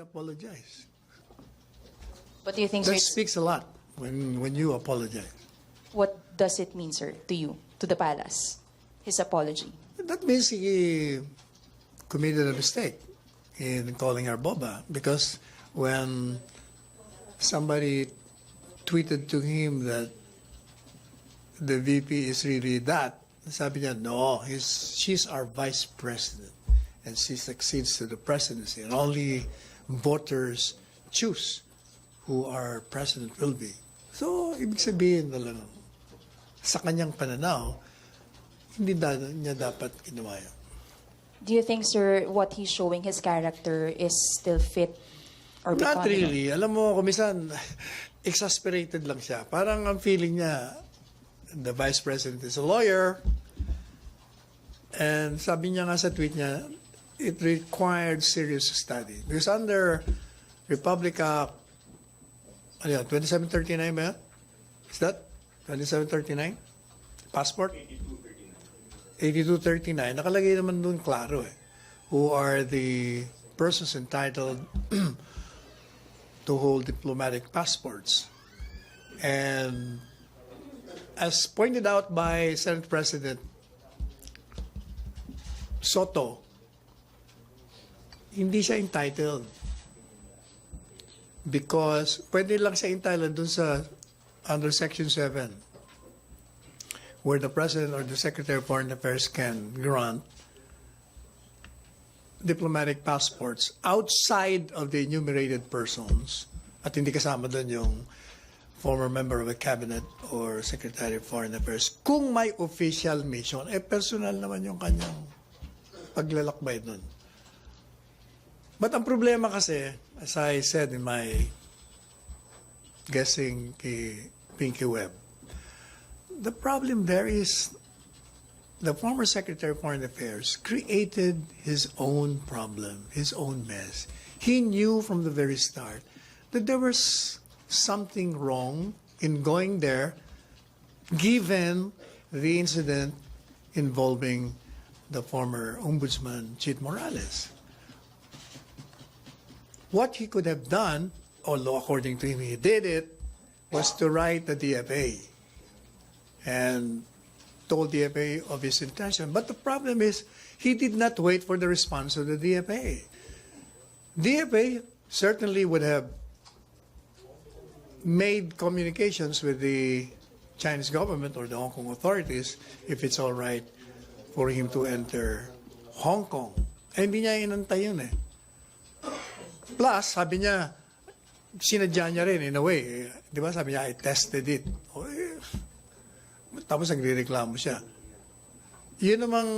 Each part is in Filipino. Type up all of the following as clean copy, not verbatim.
apologize. What do you think, That sir? speaks a lot when you apologize. What does it mean, sir, to you, to the palace? His apology. That means he committed a mistake in calling her Boba, because when somebody tweeted to him that the VP is really that, sabi niya, no, she's our vice president and she succeeds to the presidency, and only voters choose who our president will be. So, ibig sabihin talagang, sa kanyang pananaw, hindi niya dapat ginawa yun. Do you think, sir, what he's showing, his character, is still fit or Not becoming? really. Alam mo, kumisan, exasperated lang siya. Parang ang feeling niya, the vice president is a lawyer. And sabi niya nga sa tweet niya, it required serious study. Because under Republic Act, 2739 ba yan? Is that 2739? Passport? 8239. Nakalagay naman doon klaro eh. Who are the persons entitled to hold diplomatic passports. And as pointed out by Senate President Soto, hindi siya entitled. Because pwede lang siya entitled dun sa under Section 7, where the President or the Secretary of Foreign Affairs can grant diplomatic passports outside of the enumerated persons, at hindi kasama doon yung former member of a cabinet or Secretary of Foreign Affairs. Kung may official mission, personal naman yung kanyang paglalakbay doon. But ang problema kasi, as I said in my guessing kay Pinky Webb, the problem there is the former Secretary of Foreign Affairs created his own problem, his own mess. He knew from the very start that there was something wrong in going there, given the incident involving the former Ombudsman, Chit Morales. What he could have done, although according to him he did it, was to write the DFA and told DFA of his intention. But the problem is, he did not wait for the response of the DFA. DFA certainly would have made communications with the Chinese government or the Hong Kong authorities if it's all right for him to enter Hong Kong. Eh, hindi niya inantay yun eh. Plus, sabi niya, sinadya niya rin in a way. Di ba? Sabi niya, I tested it. O, eh, tapos nagre-reklamo siya. Yun namang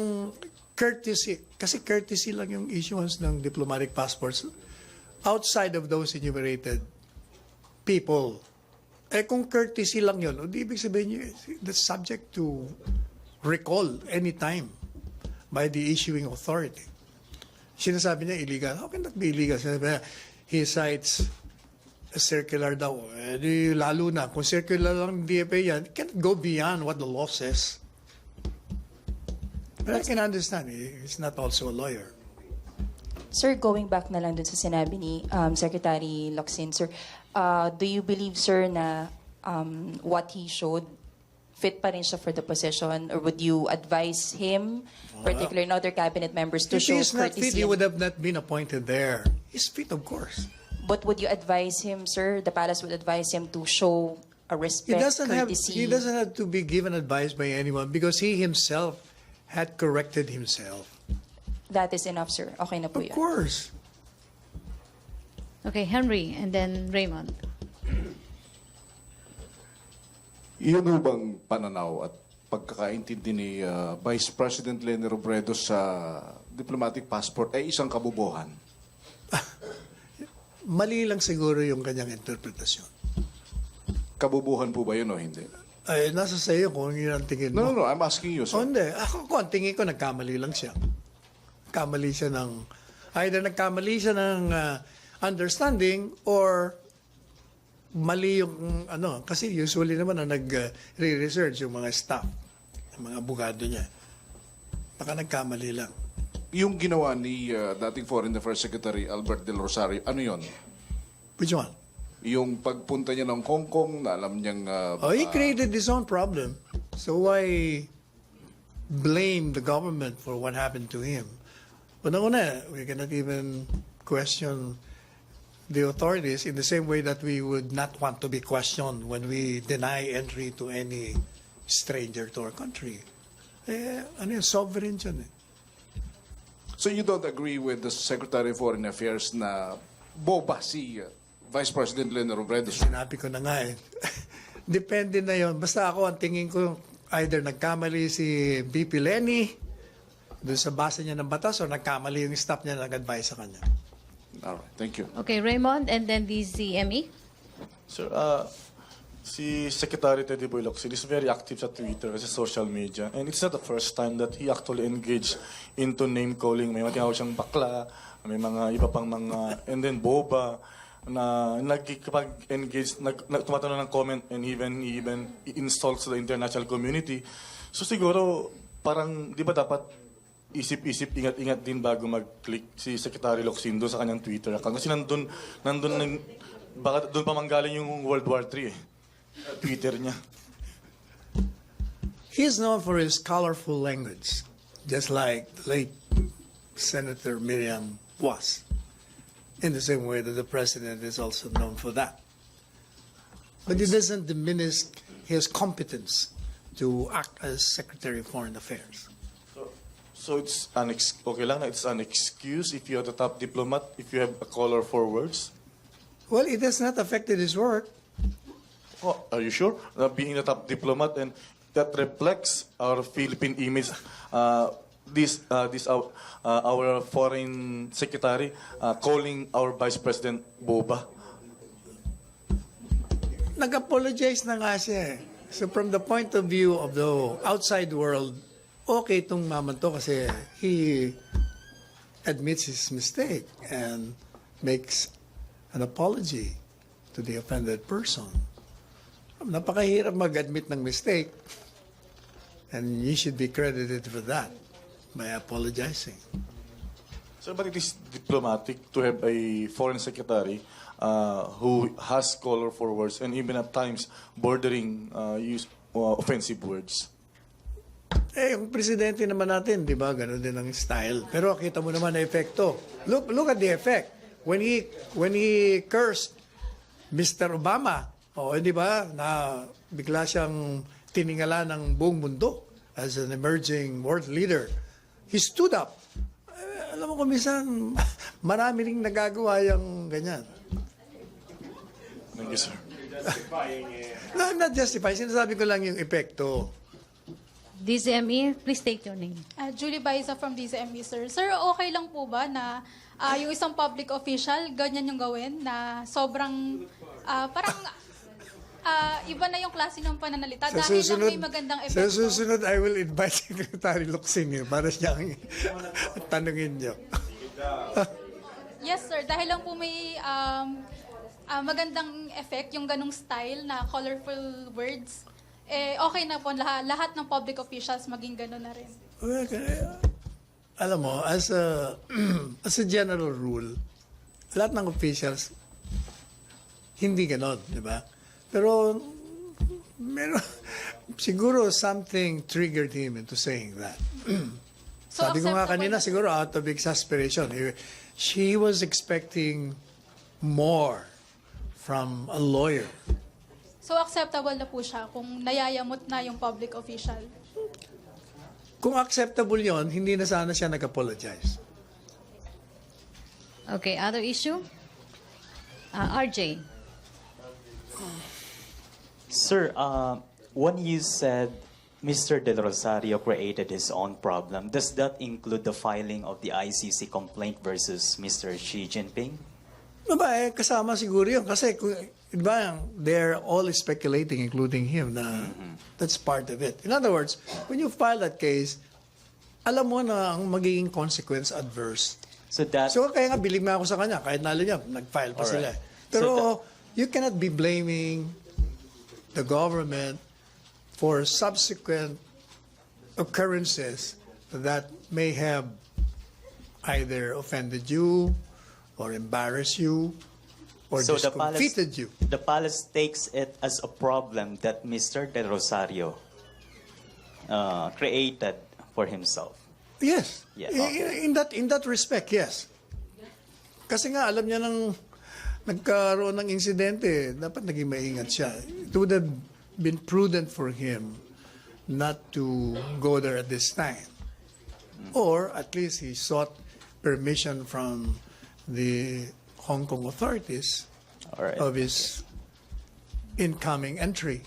courtesy, kasi courtesy lang yung issuance ng diplomatic passports outside of those enumerated people. Eh kung courtesy lang yun, o di ibig sabihin nyo, that's subject to recall anytime by the issuing authority. Sinasabi niya illegal. How can that be illegal? Sinasabi niya, he cites a circular daw. Eh, di, lalo na, kung circular lang DFA yan, it can't go beyond what the law says. But I can understand, he's not also a lawyer. Sir, going back na lang dun sa sinabi ni Secretary Locsin, sir, do you believe, sir, na what he showed fit pa rin siya for the position, or would you advise him, particularly in other cabinet members, to If show he's not fit, courtesy? he would have not been appointed there. He's fit, of course. But would you advise him, sir, the palace would advise him to show a respect, courtesy? He doesn't have to be given advice by anyone because he himself had corrected himself. That is enough, sir. Okay na po Of yun. course. Okay, Henry, and then Raymond. Iyon ho bang pananaw at pagkakaintindi ni Vice President Leni Robredo sa diplomatic passport ay isang kabubuhan? Mali lang siguro yung kanyang interpretasyon. Kabubuhan po ba yun o hindi? Ay, nasa sa iyo kung yun ang tingin mo. No, I'm asking you, O sir. hindi. Ako, kung ang tingin ko, nagkamali lang siya. Nagkamali siya ng, either nagkamali siya ng understanding or mali yung ano. Kasi usually naman na nag-re-research yung mga staff, yung mga abogado niya. Baka nagkamali lang. Yung ginawa ni dating Foreign Affairs Secretary Albert Del Rosario, ano yon? Which one? Yung pagpunta niya ng Hong Kong, na alam niyang... He created his own problem. So why blame the government for what happened to him? Una-una, we cannot even question the authorities in the same way that we would not want to be questioned when we deny entry to any stranger to our country. Sovereign dyan eh. So you don't agree with the Secretary of Foreign Affairs na boba si Vice President Leonard Robredo? Sinabi ko na nga eh. Depende na yon. Basta ako, ang tingin ko, either nagkamali si VP Lenny doon sa base niya ng batas o nagkamali yung staff niya nag-advise sa kanya. Alright, thank you. Okay, Raymond, and then DCME. Sir, si Secretary Teddy Boy Locsin is very active sa Twitter sa social media. And it's not the first time that he actually engaged into name-calling. May mga tinawag siyang bakla, may mga iba pang mga, and then boba, na nagkikipag-engage, tumatanong ng comment, and even insults the international community. So siguro, parang, di ba dapat isip-isip, ingat-ingat din bago mag-click si Secretary Locsin doon sa kanyang Twitter account. Kasi baka doon pa manggaling yung World War III eh. Twitter niya. He is known for his colorful language, just like the late Senator Miriam was, in the same way that the president is also known for that. But it doesn't diminish his competence to act as Secretary of Foreign Affairs. So it's okay lang na it's an excuse if you're the top diplomat, if you have a colorful words? Well, it has not affected his work. Oh, are you sure? Being the top diplomat, and that reflects our Philippine image. Our foreign secretary calling our vice president boba. Nag-apologize na nga siya eh. So from the point of view of the outside world, okay itong maman to kasi he admits his mistake and makes an apology to the offended person. Napakahirap mag-admit ng mistake, and you should be credited for that by apologizing. So, but it is diplomatic to have a foreign secretary who has colorful words and even at times bordering use offensive words. Yung presidente naman natin, di ba, gano'n din ang style. Pero kita mo naman na epekto. Look at the effect. When he cursed Mr. Obama, di ba, na bigla siyang tiningala ng buong mundo as an emerging world leader. He stood up. Alam mo kung minsan, marami ring nagagawa yung ganyan. Thank you, sir. No, I'm not justifying. Sinasabi ko lang yung epekto. DCME, please state your name. Julie Baiza from DCME, sir. Sir, okay lang po ba na yung isang public official, ganyan yung gawin, na sobrang, parang, iba na yung klase ng pananalita dahil lang may magandang epekto. Sa susunod, I will invite Secretary Locsin para siyang tanungin niyo. Yes, sir. Dahil lang po may magandang effect, yung ganong style na colorful words, okay na po lahat ng public officials maging gano'n na rin. Alam mo, as a general rule, lahat ng officials hindi gano'n, di ba? Pero meron siguro something triggered him into saying that. So, Sabi ko nga acceptable kanina, na- siguro out of exasperation. She was expecting more from a lawyer. So, acceptable na po siya kung nayayamot na yung public official. Kung acceptable yon, hindi na sana siya nag-apologize. Okay, other issue? RJ. Sir, when you said Mr. Del Rosario created his own problem, does that include the filing of the ICC complaint versus Mr. Xi Jinping? Diba, kasama siguro yun. Kasi, diba, they're all speculating, including him, na that's part of it. In other words, when you file that case, alam mo na ang magiging consequence adverse. So that So, kaya nga, bilib nga ako sa kanya. Kahit nalo niya, nag-file pa sila. Alright. Pero, you cannot be blaming the government for subsequent occurrences that may have either offended you or embarrassed you or So the discomfited you. The palace takes it as a problem that Mr. Del Rosario created for himself. Yes. Yeah, okay. In that respect, yes. Kasi nga, alam niya nang nagkaroon ng insidente, dapat naging maingat siya. It would have been prudent for him not to go there at this time. Or at least he sought permission from the Hong Kong authorities All right. of his incoming entry.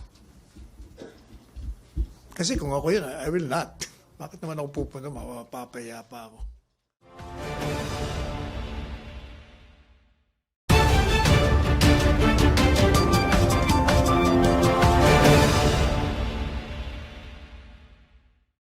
Kasi kung ako yun, I will not. Bakit naman ako pupunta? Mapapaya pa ako.